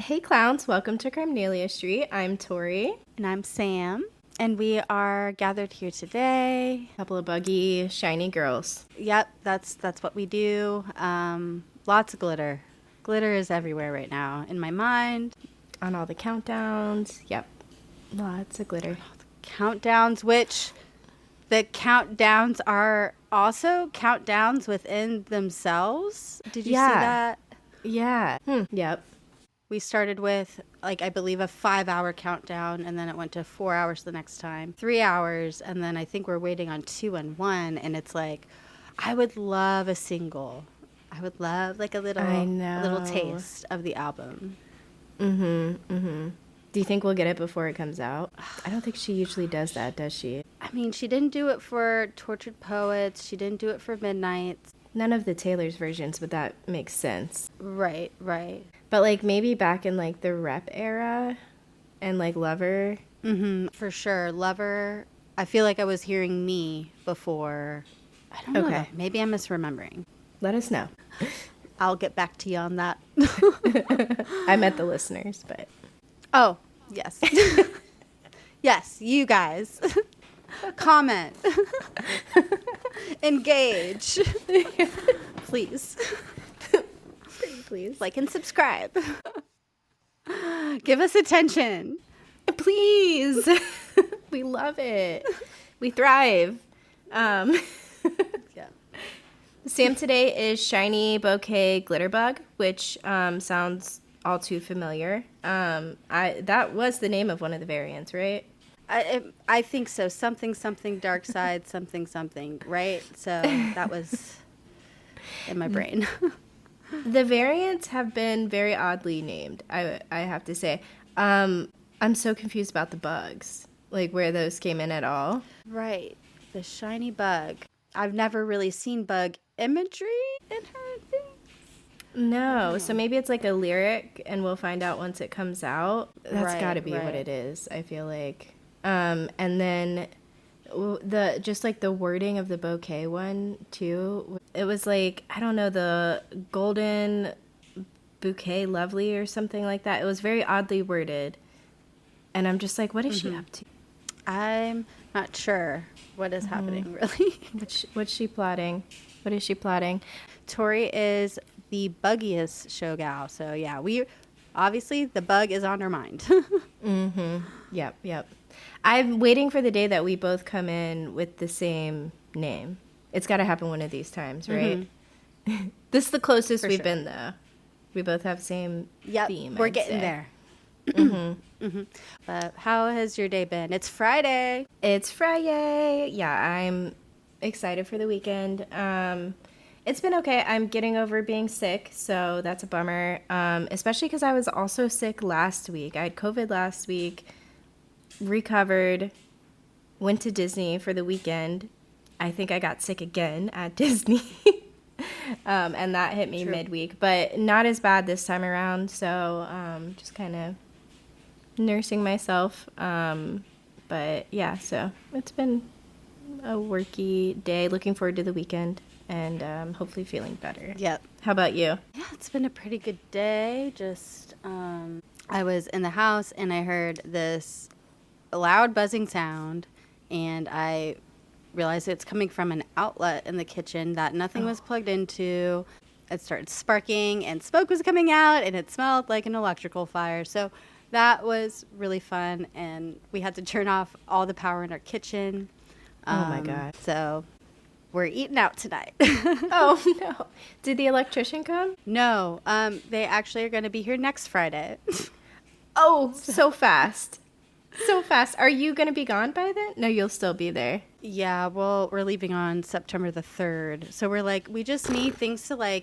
Hey clowns, welcome to Crimenelia Street. I'm Tori. And I'm Sam. And we are gathered here today. A couple of buggy, shiny girls. Yep, that's what we do. Lots of glitter. Glitter is everywhere right now in my mind. On all the countdowns. Yep. Lots of glitter. Countdowns, which the countdowns are also countdowns within themselves. Did you see that? Yeah. Yep. We started with, I believe a 5-hour countdown, and then it went to 4 hours the next time, 3 hours, and then I think we're waiting on 2 and 1, and it's like, I would love a single. I would love a little taste of the album. Do you think we'll get it before it comes out? I don't think she usually does that, does she? I mean, she didn't do it for Tortured Poets. She didn't do it for Midnights. None of the Taylor's versions, but that makes sense. Right. But maybe back in the Rep era and Lover. For sure. Lover. I feel like I was hearing Me before. I don't know. Okay. Maybe I'm misremembering. Let us know. I'll get back to you on that. I meant the listeners, but. Oh, yes. Yes, you guys. Comment. Engage. Please. Pretty please. Like and subscribe. Give us attention. Please. We love it. We thrive. Yeah. Sam today is Shiny Bouquet Glitter Bug, which sounds all too familiar. That was the name of one of the variants, right? I think so. Something dark side, something, right? So that was in my brain. The variants have been very oddly named, I have to say. I'm so confused about the bugs, where those came in at all. Right. The shiny bug. I've never really seen bug imagery in her things. No, so maybe it's a lyric, and we'll find out once it comes out. That's got to be what it is, I feel like. And then the wording of the bouquet one too. It was I don't know, the golden bouquet lovely or something like that. It was very oddly worded, and I'm just what is she up to? I'm not sure what is happening really. What's she plotting? What is she plotting? Tori is the buggiest show gal, so yeah, we obviously the bug is on her mind. Yep. I'm waiting for the day that we both come in with the same name. It's got to happen one of these times, right? This is the closest we've been, though. We both have the same theme. We're getting there. But how has your day been? It's Friday. Yeah, I'm excited for the weekend. It's been okay. I'm getting over being sick, so that's a bummer. Especially because I was also sick last week. I had COVID last week. Recovered, went to Disney for the weekend. I think I got sick again at Disney. And that hit me midweek, but not as bad this time around. So just kind of nursing myself. But yeah, so it's been a worky day. Looking forward to the weekend and hopefully feeling better. Yep. How about you? Yeah, it's been a pretty good day. Just I was in the house and I heard this loud buzzing sound, and I realized it's coming from an outlet in the kitchen that nothing was plugged into. It started sparking and smoke was coming out, and it smelled like an electrical fire. So that was really fun, and we had to turn off all the power in our kitchen. Oh my God. So we're eating out tonight. Oh no. Did the electrician come? No, they actually are going to be here next Friday. Oh, so fast. So fast. Are you going to be gone by then? No, you'll still be there. Yeah, well, we're leaving on September the 3rd. So we're we just need things to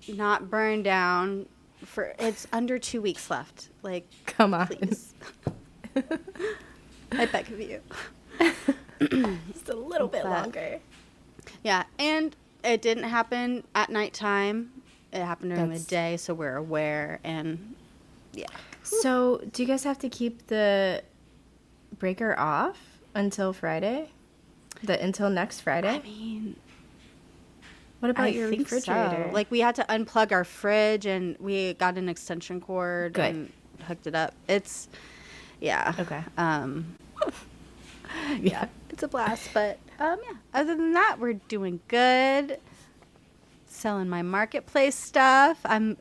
not burn down it's under 2 weeks left. Come on. Please. I beg of you. Just a little bit longer. Yeah, and it didn't happen at nighttime. It happened during the day, so we're aware, and yeah. So do you guys have to keep the breaker off until Friday? Until next Friday? I mean, what about your refrigerator? So. We had to unplug our fridge, and we got an extension cord. Good. And hooked it up. It's, yeah. Okay. Yeah, it's a blast. But yeah, other than that, we're doing good. Selling my marketplace stuff. I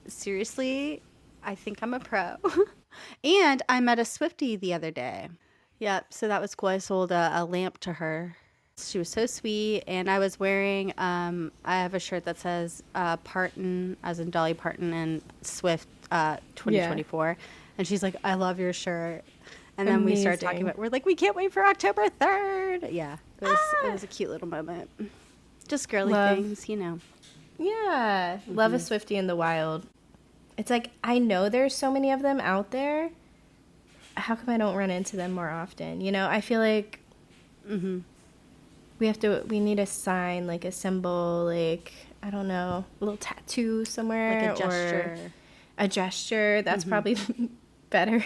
think I'm a pro. And I met a Swiftie the other day. Yep, so that was cool. I sold a lamp to her. She was so sweet, and I was wearing, I have a shirt that says Parton, as in Dolly Parton, and Swift 2024. And she's like, I love your shirt. And then we started talking about, we're like, we can't wait for October 3rd. Yeah, it was a cute little moment. Just girly things, you know. Yeah, love a Swiftie in the wild. It's like, I know there's so many of them out there. How come I don't run into them more often? You know, I feel like we need a sign, like a symbol, like, I don't know, a little tattoo somewhere. Like a gesture. Or a gesture. That's probably better.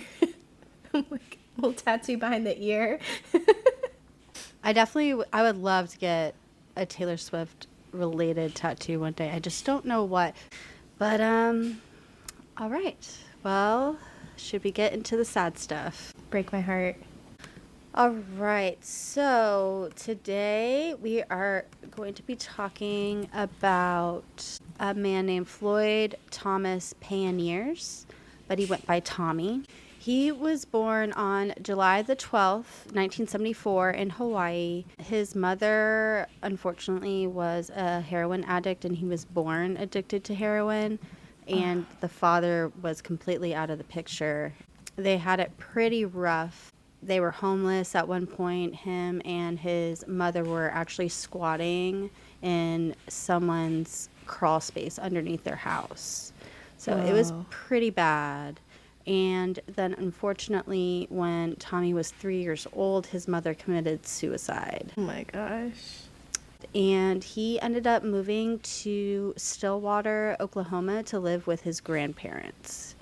Like a little tattoo behind the ear. I would love to get a Taylor Swift related tattoo one day. I just don't know what. But, all right. Well, should we get into the sad stuff? Break my heart. All right. So today we are going to be talking about a man named Floyd Thomas Paeyeneers, but he went by Tommy. He was born on July the 12th, 1974 in Hawaii. His mother, unfortunately, was a heroin addict, and he was born addicted to heroin. And the father was completely out of the picture. They had it pretty rough. They were homeless at one point. Him and his mother were actually squatting in someone's crawl space underneath their house. So it was pretty bad. And then, unfortunately, when Tommy was 3 years old, his mother committed suicide. Oh my gosh. And he ended up moving to Stillwater, Oklahoma to live with his grandparents.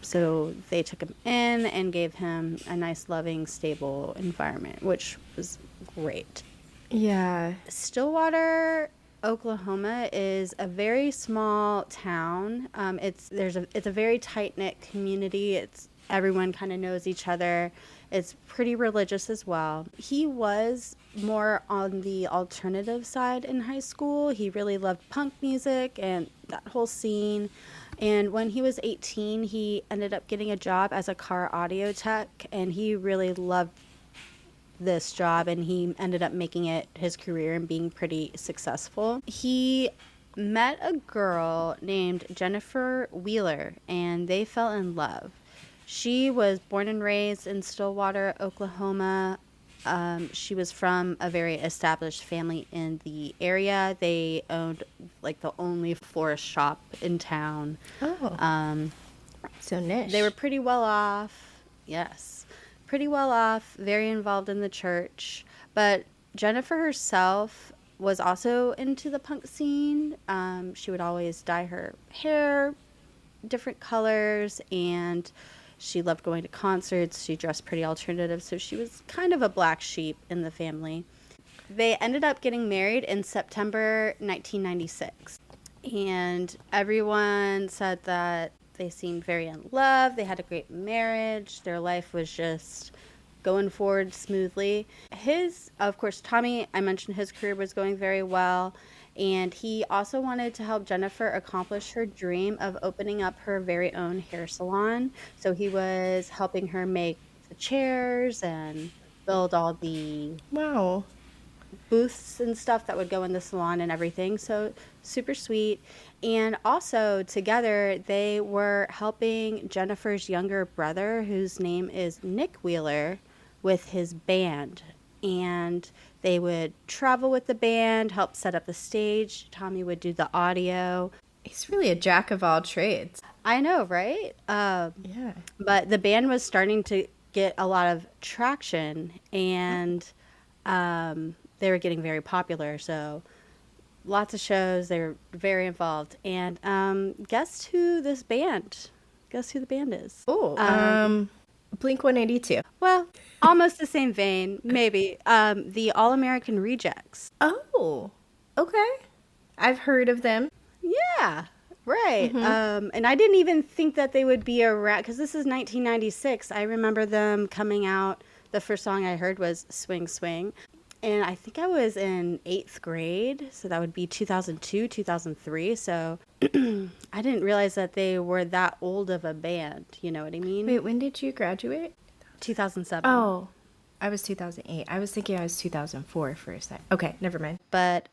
So they took him in and gave him a nice, loving, stable environment, which was great. Yeah. Stillwater, Oklahoma is a very small town. It's a very tight-knit community. Everyone kind of knows each other. It's pretty religious as well. He was more on the alternative side in high school. He really loved punk music and that whole scene. And when he was 18, he ended up getting a job as a car audio tech, and he really loved this job, and he ended up making it his career and being pretty successful. He met a girl named Jennifer Wheeler, and they fell in love. She was born and raised in Stillwater, Oklahoma. She was from a very established family in the area. They owned like the only florist shop in town. Oh. So niche. They were pretty well off. Yes. Pretty well off, very involved in the church. But Jennifer herself was also into the punk scene. She would always dye her hair different colors, and she loved going to concerts. She dressed pretty alternative, so she was kind of a black sheep in the family. They ended up getting married in September 1996, and everyone said that they seemed very in love. They had a great marriage. Their life was just going forward smoothly. Of course, Tommy, I mentioned his career was going very well. And he also wanted to help Jennifer accomplish her dream of opening up her very own hair salon. So he was helping her make the chairs and build all the booths and stuff that would go in the salon and everything. So super sweet. And also together they were helping Jennifer's younger brother, whose name is Nick Wheeler, with his band. And they would travel with the band, help set up the stage. Tommy would do the audio. He's really a jack of all trades. I know, right? Yeah. But the band was starting to get a lot of traction, and they were getting very popular. So lots of shows. They were very involved. And guess who the band is? Oh, Blink 182. Well, almost the same vein, maybe. The All-American Rejects. Oh, okay. I've heard of them. Yeah. Right. And I didn't even think that they would be around because this is 1996. I remember them coming out. The first song I heard was Swing Swing. And I think I was in 8th grade. So that would be 2002, 2003. So I didn't realize that they were that old of a band. You know what I mean? Wait, when did you graduate? 2007. Oh, I was 2008. I was thinking I was 2004 for a sec. Okay, never mind. But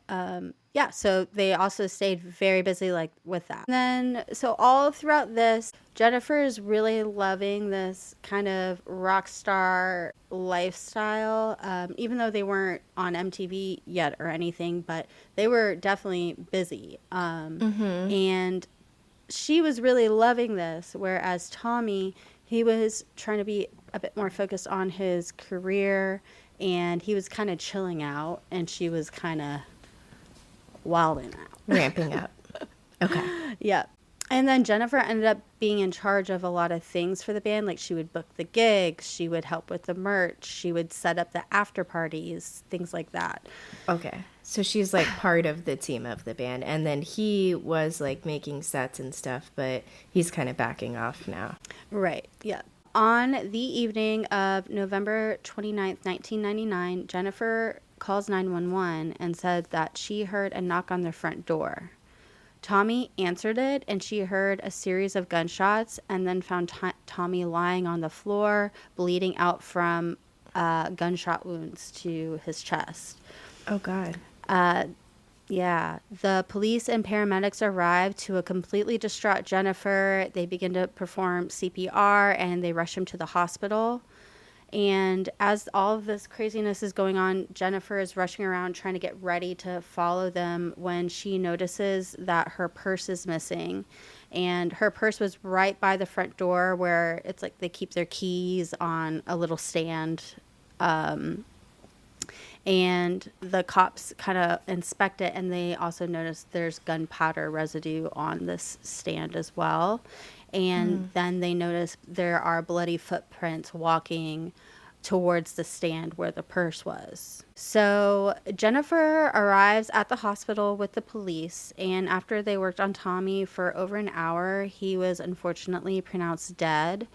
yeah, so they also stayed very busy like with that. And then, so all throughout this, Jennifer is really loving this kind of rock star lifestyle, even though they weren't on MTV yet or anything, but they were definitely busy. And she was really loving this, whereas Tommy, he was trying to be a bit more focused on his career, and he was kind of chilling out, and she was kind of wilding out. Ramping up. Okay. Yeah. And then Jennifer ended up being in charge of a lot of things for the band. Like, she would book the gigs, she would help with the merch, she would set up the after parties, things like that. Okay. So she's like part of the team of the band. And then he was like making sets and stuff, but he's kind of backing off now. Right. Yeah. On the evening of November 29th, 1999, Jennifer calls 911 and said that she heard a knock on their front door. Tommy answered it, and she heard a series of gunshots and then found Tommy lying on the floor, bleeding out from gunshot wounds to his chest. Oh, God. Yeah. The police and paramedics arrived to a completely distraught Jennifer. They begin to perform CPR, and they rush him to the hospital. And as all of this craziness is going on, Jennifer is rushing around trying to get ready to follow them when she notices that her purse is missing. And her purse was right by the front door, where it's like they keep their keys on a little stand. And the cops kind of inspect it, and they also notice there's gunpowder residue on this stand as well. And then they notice there are bloody footprints walking towards the stand where the purse was. So Jennifer arrives at the hospital with the police, and after they worked on Tommy for over an hour, he was unfortunately pronounced dead.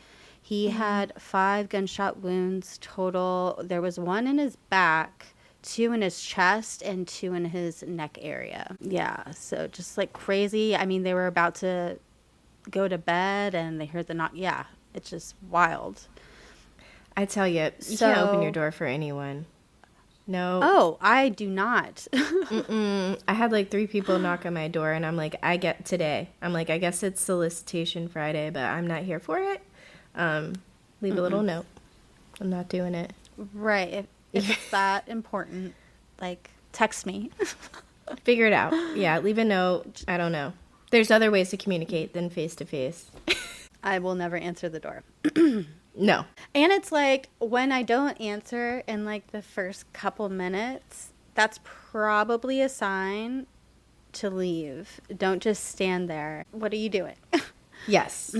He had 5 gunshot wounds total. There was 1 in his back, 2 in his chest, and 2 in his neck area. Yeah, so just like crazy. I mean, they were about to go to bed and they heard the knock. Yeah, it's just wild. I tell you, you can't open your door for anyone. No. Oh, I do not. I had like 3 people knock on my door, and I'm like, I guess it's solicitation Friday, but I'm not here for it. Leave a little note. I'm not doing it. Right. If it's that important, like, text me. Figure it out. Yeah, leave a note. I don't know. There's other ways to communicate than face-to-face. I will never answer the door. No. And it's like, when I don't answer in like the first couple minutes, that's probably a sign to leave. Don't just stand there. What are you doing? Yes.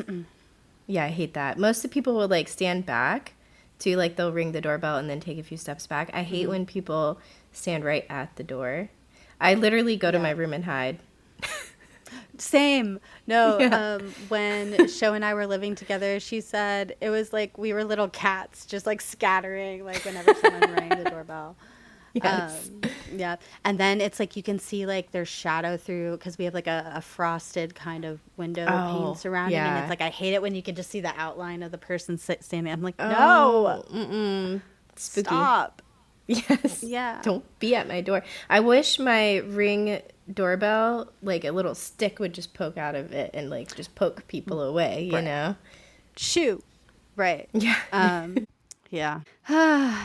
Yeah, I hate that. Most of the people will like stand back to like, they'll ring the doorbell and then take a few steps back. I hate when people stand right at the door. I literally go to my room and hide. Same. No, when Sho and I were living together, she said it was like we were little cats just like scattering like whenever someone rang the doorbell. Yes. Yeah. And then it's like you can see like their shadow through, because we have like a frosted kind of window pane surrounding. Yeah. And it's like, I hate it when you can just see the outline of the person standing. I'm like, no. Spooky. Stop. Yes. Yeah. Don't be at my door. I wish my Ring doorbell, like a little stick would just poke out of it and like just poke people away, you know? Shoo. Right. Yeah. Yeah.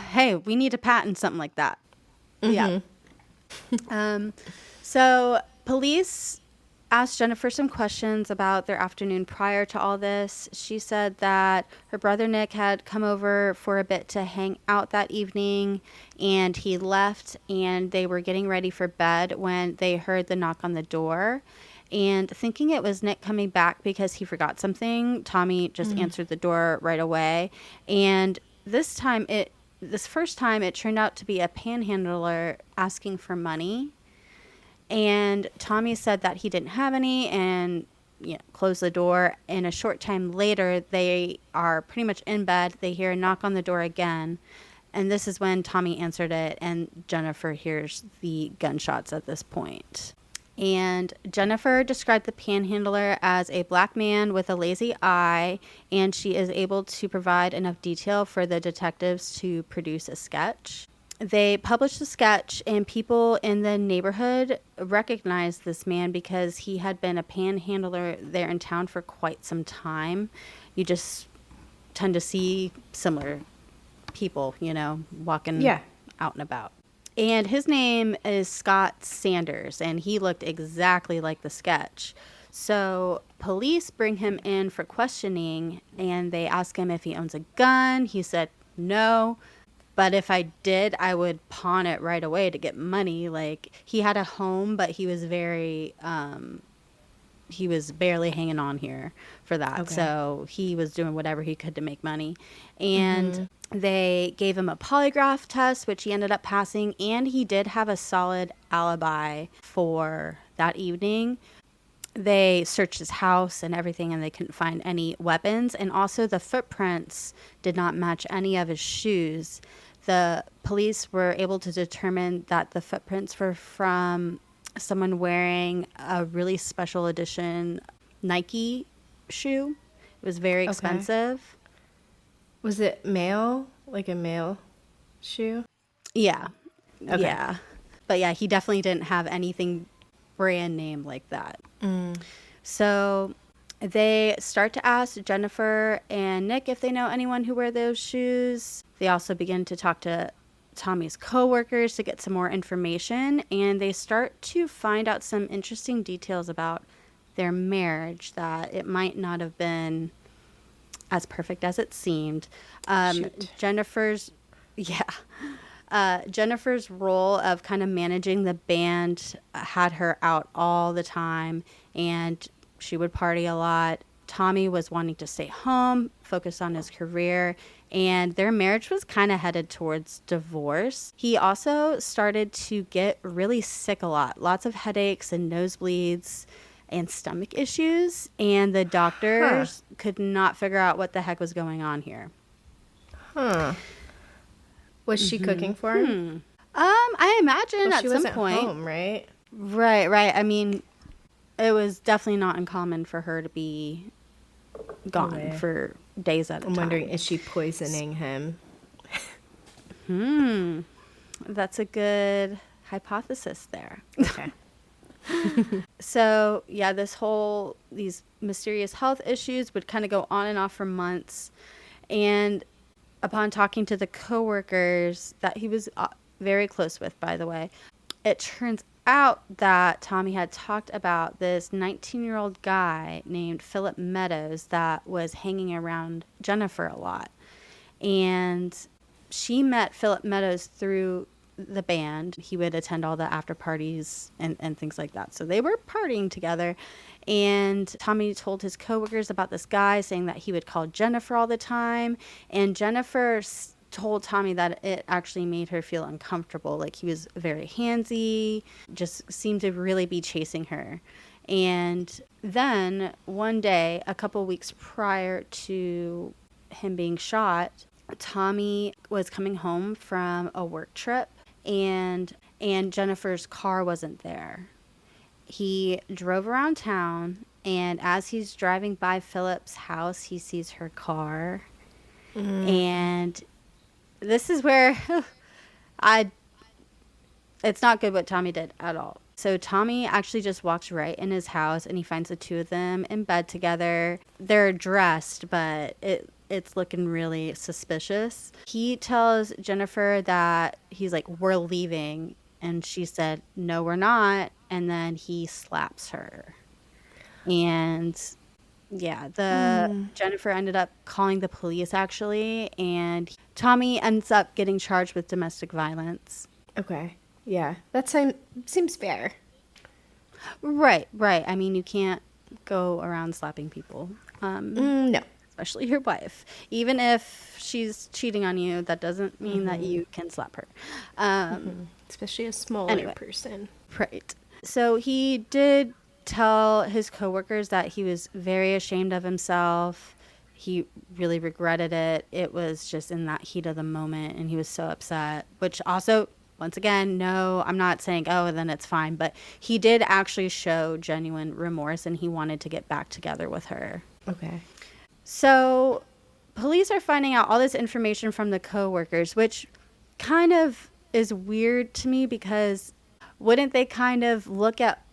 Hey, we need to patent something like that. Yeah. So police asked Jennifer some questions about their afternoon prior to all this. She said that her brother Nick had come over for a bit to hang out that evening, and he left, and they were getting ready for bed when they heard the knock on the door. And thinking it was Nick coming back because he forgot something, Tommy just answered the door right away. And this first time it turned out to be a panhandler asking for money. And Tommy said that he didn't have any, and close the door. And a short time later, they are pretty much in bed. They hear a knock on the door again. And this is when Tommy answered it, and Jennifer hears the gunshots at this point. And Jennifer described the panhandler as a black man with a lazy eye, and she is able to provide enough detail for the detectives to produce a sketch. They published the sketch, and people in the neighborhood recognized this man because he had been a panhandler there in town for quite some time. You just tend to see similar people, walking out and about. And his name is Scott Sanders, and he looked exactly like the sketch. So police bring him in for questioning, and they ask him if he owns a gun. He said no, but if I did, I would pawn it right away to get money. Like, he had a home, but he was he was barely hanging on here for that. Okay. So he was doing whatever he could to make money. And they gave him a polygraph test, which he ended up passing. And he did have a solid alibi for that evening. They searched his house and everything, and they couldn't find any weapons. And also the footprints did not match any of his shoes. The police were able to determine that the footprints were from someone wearing a really special edition Nike shoe. It was very expensive. Okay. Was it male? Like a male shoe? Yeah. Okay. Yeah. But yeah, he definitely didn't have anything brand name like that. So they start to ask Jennifer and Nick if they know anyone who wear those shoes. They also begin to talk to Tommy's coworkers to get some more information, and they start to find out some interesting details about their marriage, that it might not have been as perfect as it seemed. Jennifer's role of kind of managing the band had her out all the time, and she would party a lot. Tommy was wanting to stay home, focus on his career, and their marriage was kind of headed towards divorce. He also started to get really sick a lot, lots of headaches and nosebleeds and stomach issues, and the doctors could not figure out what the heck was going on here. Was she cooking for him? I imagine at she some wasn't point. Home, right? Right. I mean, it was definitely not uncommon for her to be gone for days at a time. I'm wondering, is she poisoning him? That's a good hypothesis there. Okay. So, yeah, these mysterious health issues would kind of go on and off for months. And upon talking to the coworkers that he was very close with, by the way, it turns out that Tommy had talked about this 19-year-old guy named Philip Meadows that was hanging around Jennifer a lot. And she met Philip Meadows through the band. He would attend all the after parties and things like that. So they were partying together. And Tommy told his coworkers about this guy, saying that he would call Jennifer all the time. And Jennifer told Tommy that it actually made her feel uncomfortable. Like, he was very handsy, just seemed to really be chasing her. And then one day, a couple weeks prior to him being shot, Tommy was coming home from a work trip, and Jennifer's car wasn't there. He drove around town, and as he's driving by Philip's house, he sees her car. And this is where it's not good what Tommy did at all. So Tommy actually just walks right in his house, and he finds the two of them in bed together. They're dressed, but it's looking really suspicious. He tells Jennifer that he's like, "We're leaving." And she said, "No, we're not." And then he slaps her. And yeah, Jennifer ended up calling the police, actually. And Tommy ends up getting charged with domestic violence. Okay. Yeah. That seems fair. Right. I mean, you can't go around slapping people. No. Especially your wife. Even if she's cheating on you, that doesn't mean that you can slap her. Especially a smaller person. Right. So he did tell his coworkers that he was very ashamed of himself. He really regretted it. It was just in that heat of the moment, and he was so upset, which also, once again, no, I'm not saying, oh, then it's fine, but he did actually show genuine remorse, and he wanted to get back together with her. Okay. So police are finding out all this information from the coworkers, which kind of is weird to me, because wouldn't they kind of look at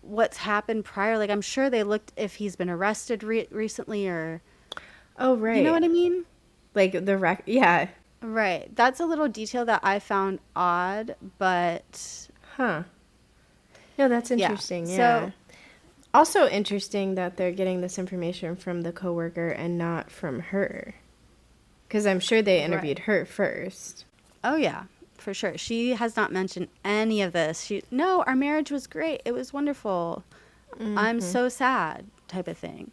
what's happened prior? Like, I'm sure they looked if he's been arrested recently, or... Oh, right. You know what I mean? Like yeah. Right. That's a little detail that I found odd, but... Huh. No, that's interesting. Yeah. So, also interesting that they're getting this information from the coworker and not from her. Because I'm sure they interviewed her first. Oh, yeah, for sure. She has not mentioned any of this. No, our marriage was great. It was wonderful. I'm so sad, type of thing.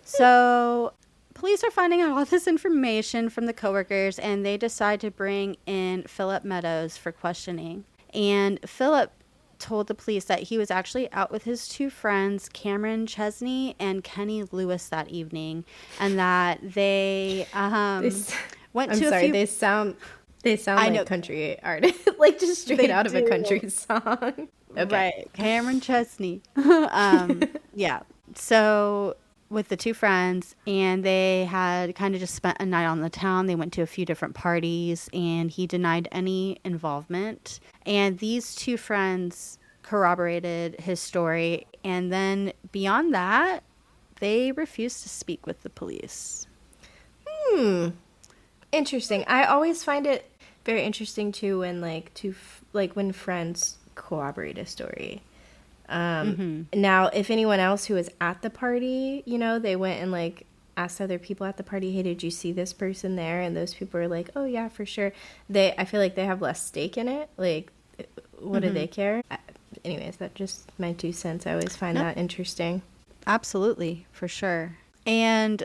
So... Police are finding out all this information from the coworkers, and they decide to bring in Philip Meadows for questioning. And Philip told the police that he was actually out with his two friends, Cameron Chesney and Kenny Lewis, that evening, and that they went to a few... They sound like country artists, like just straight out of a country song. Okay. Right, Cameron Chesney. Yeah, so... with the two friends, and they had kind of just spent a night on the town. They went to a few different parties, and he denied any involvement. And these two friends corroborated his story. And then beyond that, they refused to speak with the police. Interesting. I always find it very interesting too when when friends corroborate a story. Now, if anyone else who was at the party, they went and asked other people at the party, hey, did you see this person there? And those people are like, oh yeah, for sure. I feel like they have less stake in it. Like, what do they care? Anyways, that's just my 2 cents. I always find that interesting. Absolutely, for sure. And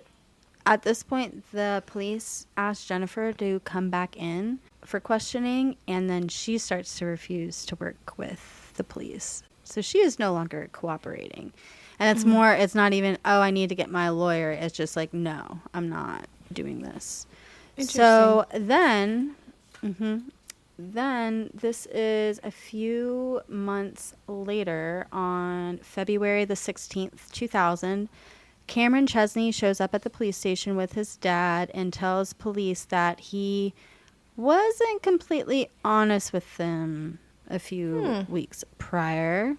at this point, the police asked Jennifer to come back in for questioning, and then she starts to refuse to work with the police. So she is no longer cooperating. And it's it's not even, oh, I need to get my lawyer. It's just like, no, I'm not doing this. So then this is a few months later, on February the 16th, 2000, Cameron Chesney shows up at the police station with his dad and tells police that he wasn't completely honest with them a few weeks prior.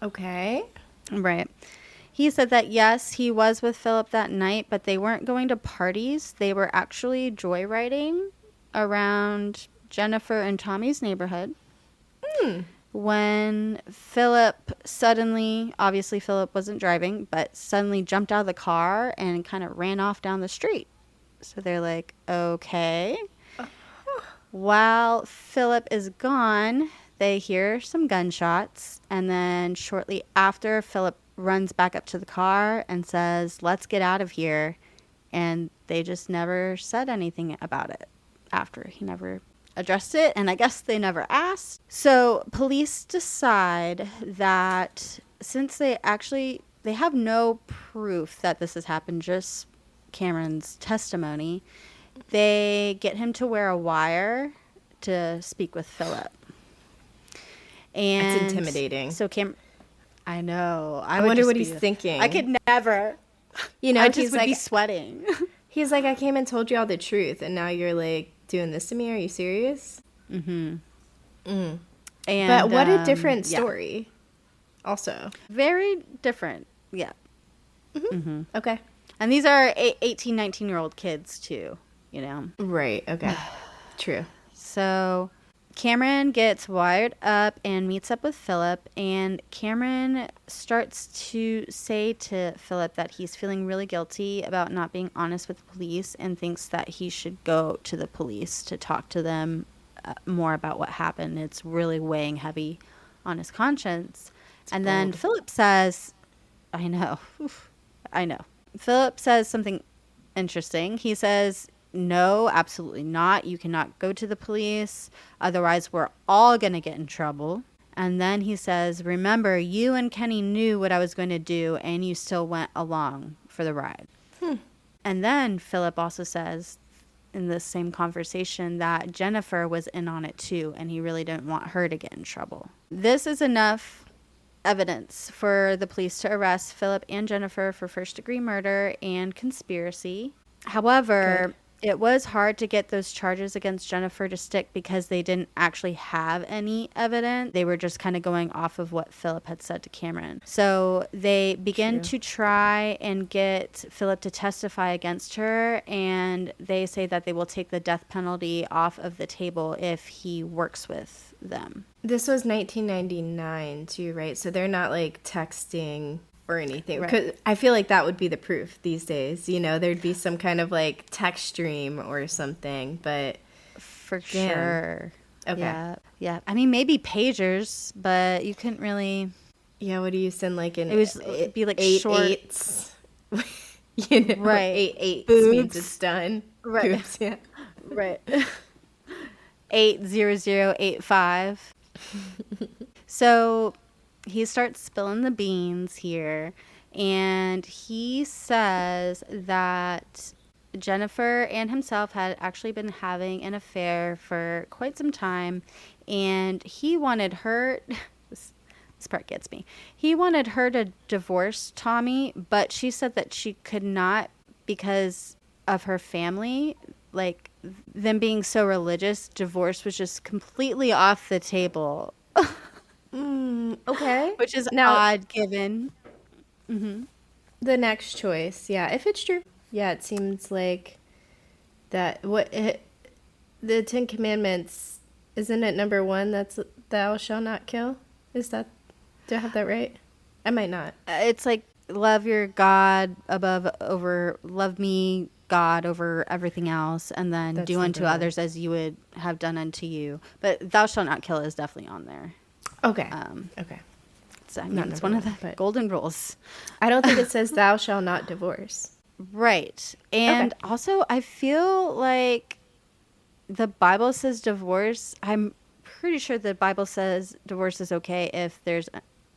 Okay. Right. He said that, yes, he was with Philip that night, but they weren't going to parties. They were actually joyriding around Jennifer and Tommy's neighborhood. When Philip suddenly, obviously Philip wasn't driving, but suddenly jumped out of the car and kind of ran off down the street. So they're like, okay. While Philip is gone, they hear some gunshots, and then shortly after, Philip runs back up to the car and says, let's get out of here. And they just never said anything about it after. He never addressed it, and I guess they never asked. So police decide that since they have no proof that this has happened, just Cameron's testimony, they get him to wear a wire to speak with Philip. And it's intimidating. So I know. I wonder what he's thinking. I could never. I just would be sweating. He's like, I came and told you all the truth, and now you're like doing this to me. Are you serious? And but what a different story. Also, very different. Yeah. Okay. And these are 18, 19-year-old kids too. Right. Okay. True. So Cameron gets wired up and meets up with Philip, and Cameron starts to say to Philip that he's feeling really guilty about not being honest with the police and thinks that he should go to the police to talk to them more about what happened. It's really weighing heavy on his conscience. And then Philip says, I know. Philip says something interesting. He says, no, absolutely not. You cannot go to the police. Otherwise, we're all going to get in trouble. And then he says, remember, you and Kenny knew what I was going to do, and you still went along for the ride. And then Philip also says in this same conversation that Jennifer was in on it too, and he really didn't want her to get in trouble. This is enough evidence for the police to arrest Philip and Jennifer for first-degree murder and conspiracy. However, it was hard to get those charges against Jennifer to stick because they didn't actually have any evidence. They were just kind of going off of what Philip had said to Cameron. So they begin to try and get Philip to testify against her, and they say that they will take the death penalty off of the table if he works with them. This was 1999 too, right? So they're not like texting or anything. Right. 'Cause I feel like that would be the proof these days. You know, there'd be some kind of like text stream or something, but For sure. Okay. Yeah. I mean, maybe pagers, but you couldn't really. Yeah, what do you send like an It would be like eight short. eights? You know, Right. 8 eights Boobs. means it's done. Right. Boobs, yeah. Right. 80085. So he starts spilling the beans here, and he says that Jennifer and himself had actually been having an affair for quite some time, and he wanted her. This part gets me. He wanted her to divorce Tommy, but she said that she could not because of her family. Like, them being so religious, divorce was just completely off the table. Okay. Which is Now- odd given. The next choice, yeah, if it's true. Yeah, it seems like that. The 10 Commandments, isn't it number 1? That's thou shalt not kill. Is that? Do I have that right? I might not. It's like love your God love me, God, over everything else, and then That's do unto number 1. others as you would have done unto you. But thou shalt not kill is definitely on there. Okay. It's Okay. it's number one of the 1, but- golden rules. I don't think it says thou shalt not divorce. Right. And also, I feel like the Bible says divorce. I'm pretty sure the Bible says divorce is okay if there's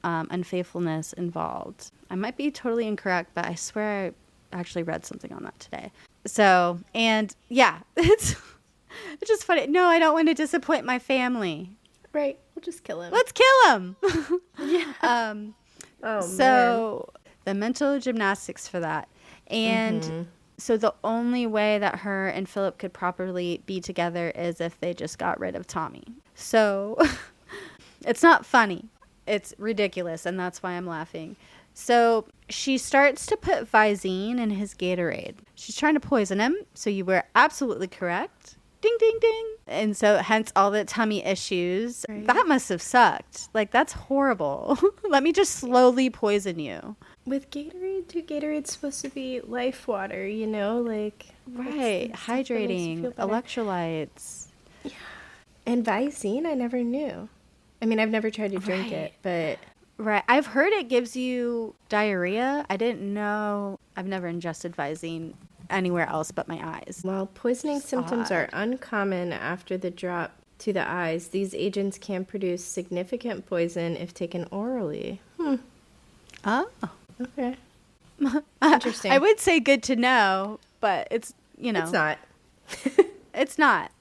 unfaithfulness involved. I might be totally incorrect, but I swear I actually read something on that today. So, and yeah, it's just funny. No, I don't want to disappoint my family. Right. We'll just kill him. Let's kill him. Oh, So the mental gymnastics for that. And so the only way that her and Philip could properly be together is if they just got rid of Tommy. So it's not funny. It's ridiculous, and that's why I'm laughing. So she starts to put Visine in his Gatorade. She's trying to poison him, so you were absolutely correct. Ding, ding, ding. And so hence all the tummy issues. Right. That must have sucked. Like, that's horrible. Let me just slowly poison you. With Gatorade, too, Gatorade's supposed to be life water, you know? Like, Right. it's stuff that makes you Hydrating, feel better. electrolytes. And Visine, I never knew. I mean, I've never tried to drink Right. it, but Right. I've heard it gives you diarrhea. I didn't know. I've never ingested Visine anywhere else but my eyes. while poisoning symptoms are odd. uncommon after the drop to the eyes, these agents can produce significant poison if taken orally. Oh. Okay. Interesting. I would say good to know, but it's, It's not. It's not.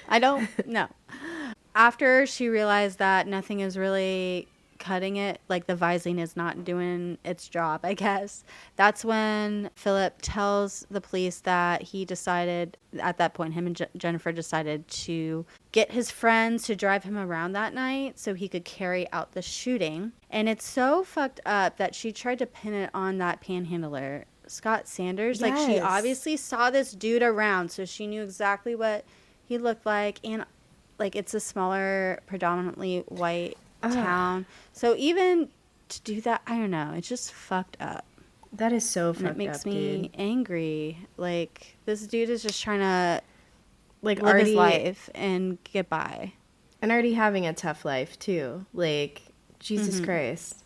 I don't know. After she realized that nothing is really cutting it, like the Visine is not doing its job, I guess, that's when Philip tells the police that he decided, at that point, him and Jennifer decided to get his friends to drive him around that night so he could carry out the shooting. And it's so fucked up that she tried to pin it on that panhandler, Scott Sanders. Like, she Yes. obviously saw this dude around, so she knew exactly what he looked like. And, like, it's a smaller, predominantly white town. So even to do that, I don't know. It's just fucked up. That is so And fucked it makes up, me dude. angry. Like, this dude is just trying to Like, live his already, life and get by. and already having a tough life, too. Like, Jesus Christ.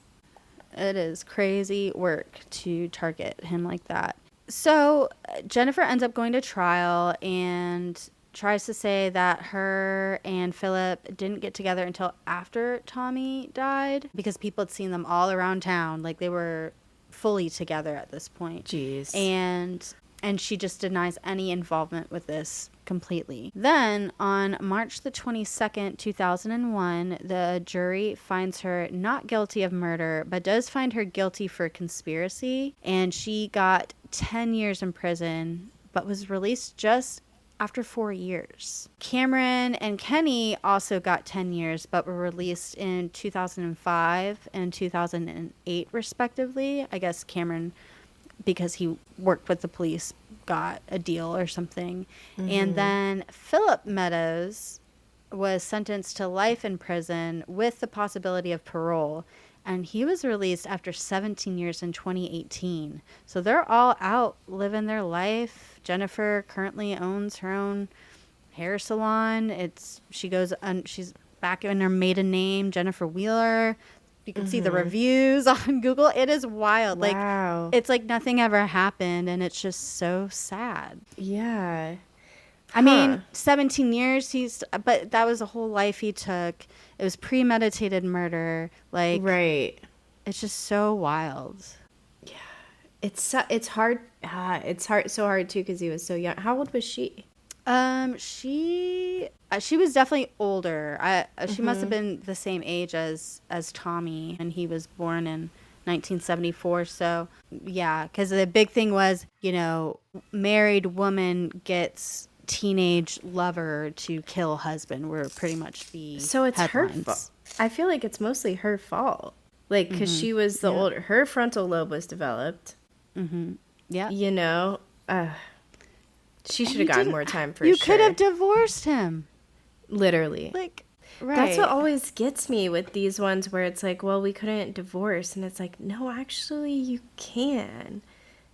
It is crazy work to target him like that. So Jennifer ends up going to trial, and tries to say that her and Philip didn't get together until after Tommy died because people had seen them all around town. Like, they were fully together at this point. Jeez. And she just denies any involvement with this completely. Then, on March the 22nd, 2001, the jury finds her not guilty of murder, but does find her guilty for conspiracy. And she got 10 years in prison, but was released just after 4 years. Cameron and Kenny also got 10 years, but were released in 2005 and 2008, respectively. I guess Cameron, because he worked with the police, got a deal or something. And then Philip Meadows was sentenced to life in prison with the possibility of parole. And he was released after 17 years in 2018. So they're all out living their life. Jennifer currently owns her own hair salon. She's back in her maiden name, Jennifer Wheeler. You can see the reviews on Google. It is wild. Wow. Like, it's like nothing ever happened, and it's just so sad. Yeah. I mean, 17 years, but that was a whole life he took. It was premeditated murder. Like, right. It's just so wild. Yeah. It's hard. So hard too because he was so young. How old was she? She was definitely older. She must have been the same age as Tommy, and he was born in 1974. So yeah, because the big thing was, married woman gets teenage lover to kill husband were pretty much the so it's headlines. her fault. I feel like it's mostly her fault. Like, because she was the older, her frontal lobe was developed. Yeah. She should have gotten more time for You sure. could have divorced him. Literally. Like, right. That's what always gets me with these ones where it's like, well, we couldn't divorce. And it's like, no, actually, you can.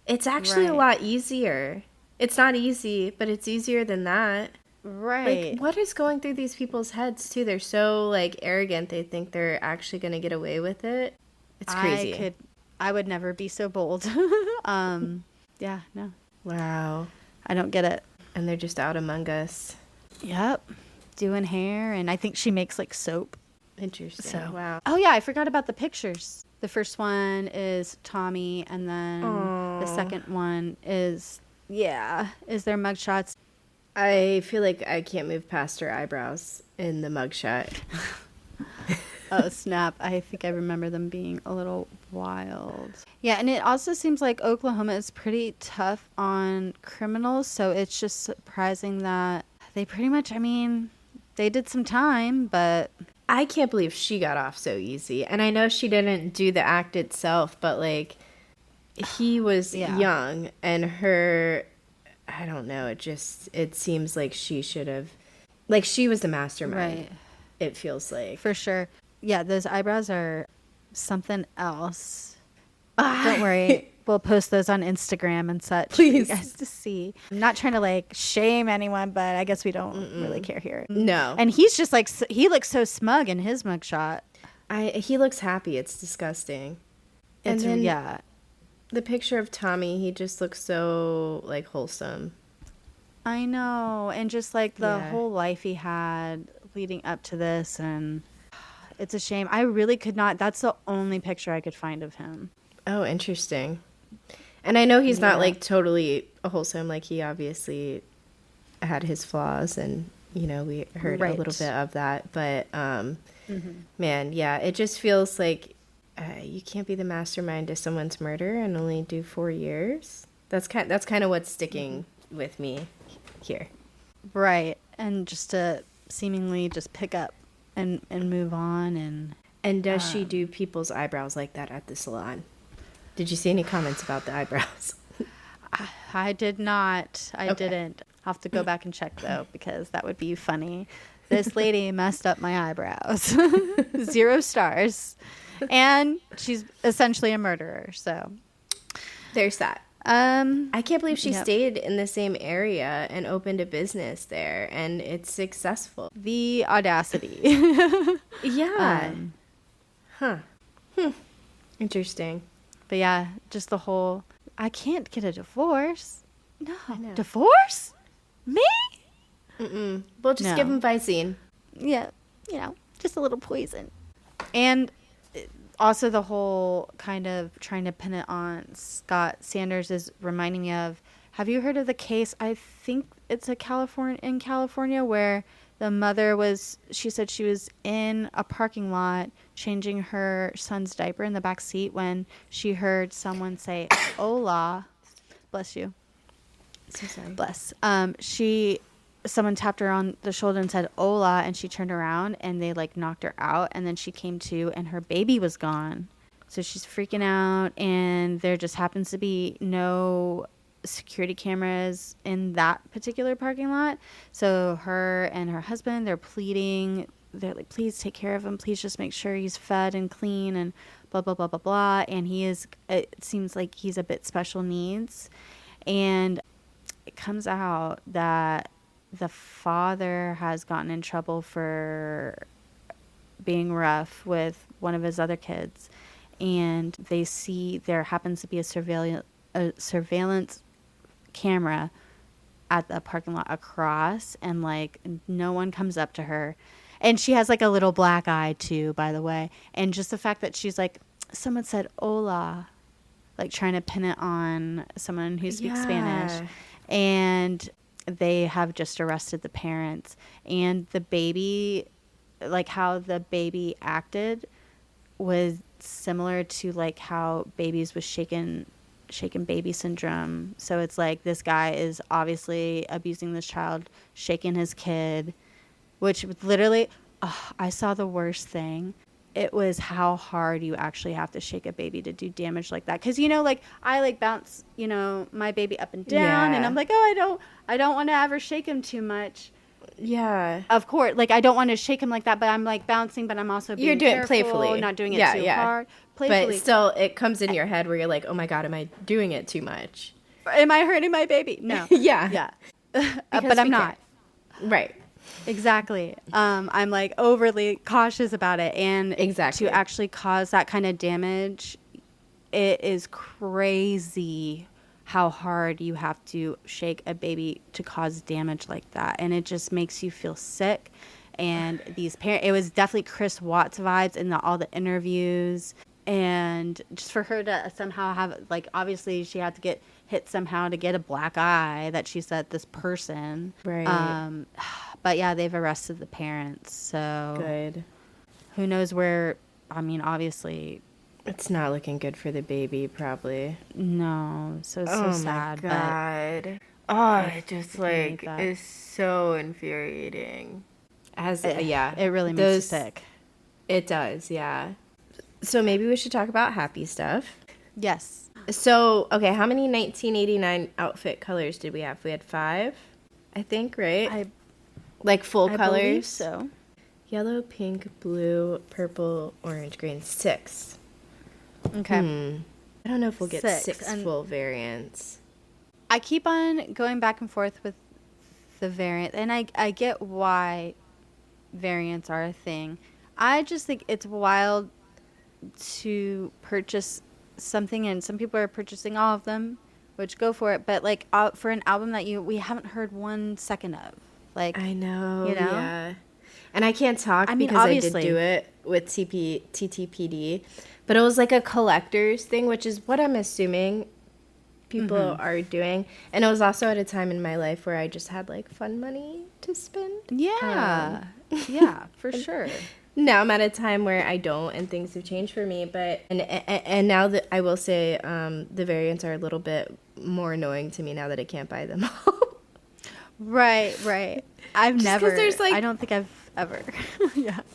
It's actually a lot easier. It's not easy, but it's easier than that. Right. Like, what is going through these people's heads, too? They're so, like, arrogant. They think they're actually going to get away with it. It's crazy. I would never be so bold. Yeah, no. Wow. I don't get it. And they're just out among us. Yep. Doing hair, and I think she makes, like, soap. Interesting. So, wow. Oh, yeah, I forgot about the pictures. The first one is Tommy, and then the second one is their mugshots. I feel like I can't move past her eyebrows in the mugshot. Oh, snap. I think I remember them being a little wild. Yeah, and it also seems like Oklahoma is pretty tough on criminals, so it's just surprising that they pretty much, they did some time, but... I can't believe she got off so easy. And I know she didn't do the act itself, but, like, he was young, and her... I don't know, it seems like she should have... Like, she was the mastermind. Right. It feels like. For sure. Yeah, those eyebrows are something else. Don't worry. We'll post those on Instagram and such Please. for you guys to see. I'm not trying to, like, shame anyone, but I guess we don't really care here. No. And he's just, like, he looks so smug in his mugshot. He looks happy. It's disgusting. And then, yeah. The picture of Tommy, he just looks so, like, wholesome. I know. And just, like, the whole life he had leading up to this, and it's a shame. I really could not. That's the only picture I could find of him. Oh, interesting. And I know he's not, like, totally wholesome. Like, he obviously had his flaws, and, we heard a little bit of that. But, man, yeah, it just feels like you can't be the mastermind to someone's murder and only do 4 years. That's kind of what's sticking with me here. Right. And just to seemingly just pick up and move on. And does she do people's eyebrows like that at the salon? Did you see any comments about the eyebrows? I did not. I didn't. I'll have to go back and check, though, because that would be funny. This lady messed up my eyebrows. 0 stars. And she's essentially a murderer, so. There's that. I can't believe she stayed in the same area and opened a business there, and it's successful. The audacity. Yeah. Interesting. But yeah, just the whole, I can't get a divorce. No. Divorce? Me? We'll just give No. him Visine. Yeah, just a little poison. And also the whole kind of trying to pin it on Scott Sanders is reminding me of, have you heard of the case? I think it's in California where the mother she said she was in a parking lot changing her son's diaper in the back seat when she heard someone say, "Hola." Bless you. So sorry. Bless. Someone tapped her on the shoulder and said, "Hola," and she turned around and they like knocked her out, and then she came to and her baby was gone. So she's freaking out, and there just happens to be no security cameras in that particular parking lot. So her and her husband, they're pleading. They're like, "Please take care of him. Please just make sure he's fed and clean," and blah, blah, blah, blah, blah. And it seems like he's a bit special needs. And it comes out that the father has gotten in trouble for being rough with one of his other kids. And they see there happens to be a surveillance camera at the parking lot across, and like no one comes up to her. And she has like a little black eye too, by the way. And just the fact that she's like, someone said "hola," like trying to pin it on someone who speaks Spanish. And they have just arrested the parents. And the baby, like how the baby acted was similar to like how babies with shaken baby syndrome. So it's like this guy is obviously abusing this child, shaking his kid, which literally, I saw the worst thing. It was how hard you actually have to shake a baby to do damage like that. Because, like, I, like, bounce, my baby up and down. And I'm like, I don't want to ever shake him too much. Yeah. Of course. Like, I don't want to shake him like that. But I'm, like, bouncing. But I'm also being You're doing careful, it playfully. not doing it too hard. Playfully. But still, it comes in your head where you're like, oh, my God, am I doing it too much? Am I hurting my baby? No. Yeah. But I'm not. Right. Exactly. I'm like overly cautious about it. And exactly to actually cause that kind of damage, it is crazy how hard you have to shake a baby to cause damage like that. And it just makes you feel sick. And these parents, it was definitely Chris Watts vibes in all the interviews. And just for her to somehow have, like, obviously she had to get hit somehow to get a black eye that she said this person. Right. But yeah, they've arrested the parents. So good. Who knows where, I mean, obviously. It's not looking good for the baby, probably. No. So it's so sad. Oh, my God. It just, like, is so infuriating. It really makes you sick. It does, yeah. So maybe we should talk about happy stuff. Yes. So, okay, how many 1989 outfit colors did we have? We had 5, I think, right? Like full colors? I believe so. Yellow, pink, blue, purple, orange, green. 6. Okay. I don't know if we'll get 6 full variants. I keep on going back and forth with the variant, and I get why variants are a thing. I just think it's wild to purchase something, and some people are purchasing all of them, which go for it. But like for an album that we haven't heard 1 second of, like I know, yeah. And I can't talk because obviously I did do it with TTPD, but it was like a collector's thing, which is what I'm assuming people are doing. And it was also at a time in my life where I just had like fun money to spend. Yeah, yeah, for sure. Now I'm at a time where I don't, and things have changed for me. But and now that I will say the variants are a little bit more annoying to me now that I can't buy them all. Right. I've never. There's like, I don't think I've ever.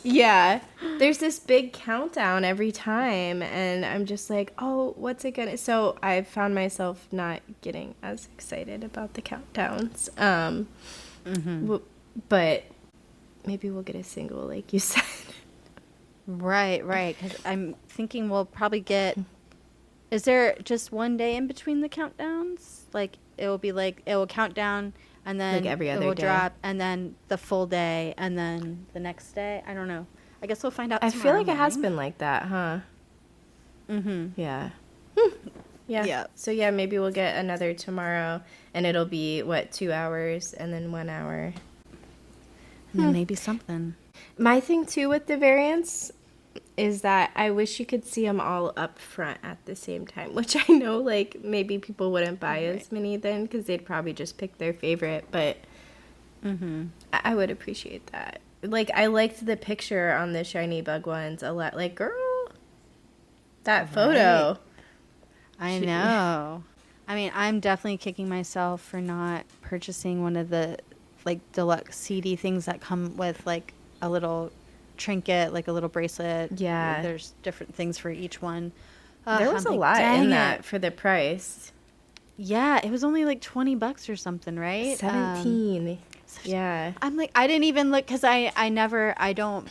Yeah. There's this big countdown every time, and I'm just like, oh, what's it gonna? So I found myself not getting as excited about the countdowns. But maybe we'll get a single, like you said. Right. Because I'm thinking we'll probably get. Is there just one day in between the countdowns? Like it will count down. And then like every other it will day. drop, and then the full day, and then the next day. I don't know. I guess we'll find out tomorrow. I feel like it has been like that, huh? Yeah. Yeah. So yeah, maybe we'll get another tomorrow, and it'll be 2 hours, and then 1 hour. Maybe something. My thing too with the variants is that I wish you could see them all up front at the same time, which I know like maybe people wouldn't buy Right. as many then because they'd probably just pick their favorite, but I would appreciate that. Like I liked the picture on the shiny bug ones a lot. Like, girl, that photo. I know. I mean, I'm definitely kicking myself for not purchasing one of the like deluxe CD things that come with like a little trinket, like a little bracelet. Yeah. There's different things for each one. There was I'm a like, lot dang in it. that for the price. Yeah, it was only like $20 or something, right? 17. Yeah. I'm like, I didn't even look because I don't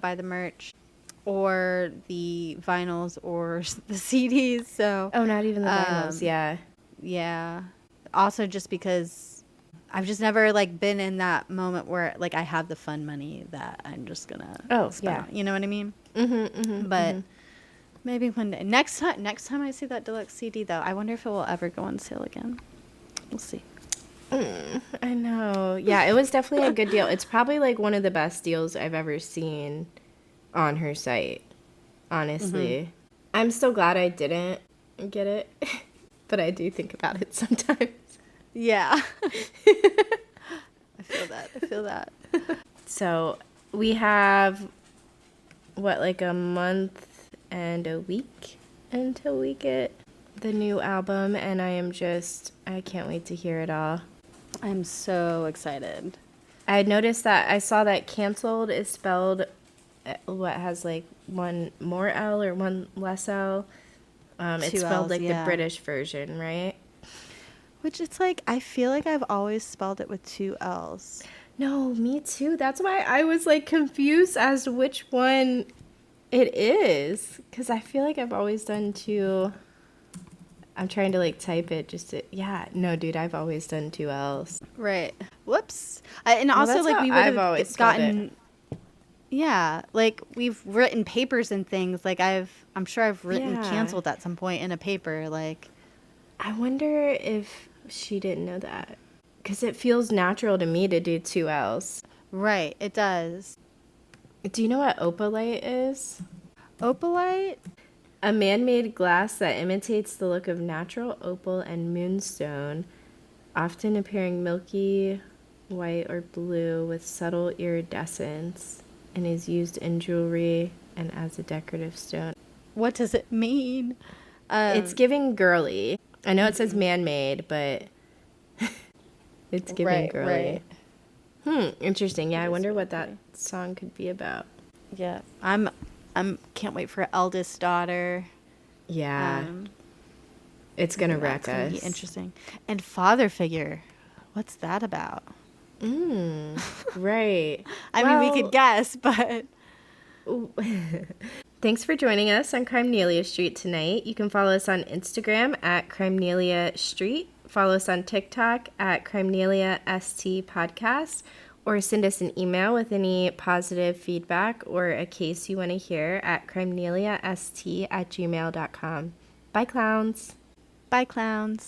buy the merch or the vinyls or the CDs. So Oh, not even the vinyls. Yeah. yeah. Also, just because I've just never like been in that moment where like I have the fun money that I'm just gonna spend yeah. on, you know what I mean? Mm-hmm. But maybe one day. Next time I see that deluxe CD though, I wonder if it will ever go on sale again. We'll see. I know. Yeah, it was definitely a good deal. It's probably like one of the best deals I've ever seen on her site, honestly. I'm so glad I didn't get it, but I do think about it sometimes. Yeah. I feel that. So we have, what, like a month and a week until we get the new album, and I can't wait to hear it all. I'm so excited. I noticed that I saw that canceled is spelled what has like one more L or one less L. It's Two spelled Ls, like yeah. the British version, right? Which it's like, I feel like I've always spelled it with two L's. No, me too. That's why I was like confused as to which one it is, because I feel like I've always done two. I'm trying to like type it just to, yeah, no, dude, I've always done two L's. Right. Whoops. And Well, also, that's like, how we I've would always have spelled gotten. Yeah, like we've written papers and things. Like I'm sure I've written Yeah. canceled at some point in a paper. Like, I wonder if she didn't know that, because it feels natural to me to do two L's. right, it does. Do you know what opalite is? Opalite? A man-made glass that imitates the look of natural opal and moonstone, often appearing milky white or blue with subtle iridescence, and is used in jewelry and as a decorative stone. What does it mean? It's giving girly. I know it says man-made, but it's giving girly. Right. Interesting. Yeah, I is wonder really what that pretty. song could be about. Yeah, I'm can't wait for eldest daughter. Yeah. It's going to wreck That's gonna us. be interesting. And father figure, what's that about? Right. I mean, we could guess, but Thanks for joining us on Crimenelia Street tonight. You can follow us on Instagram at Crimenelia Street. Follow us on TikTok at Crimenelia ST Podcast, or send us an email with any positive feedback or a case you want to hear at crimeneliast@gmail.com. Bye, clowns. bye, clowns.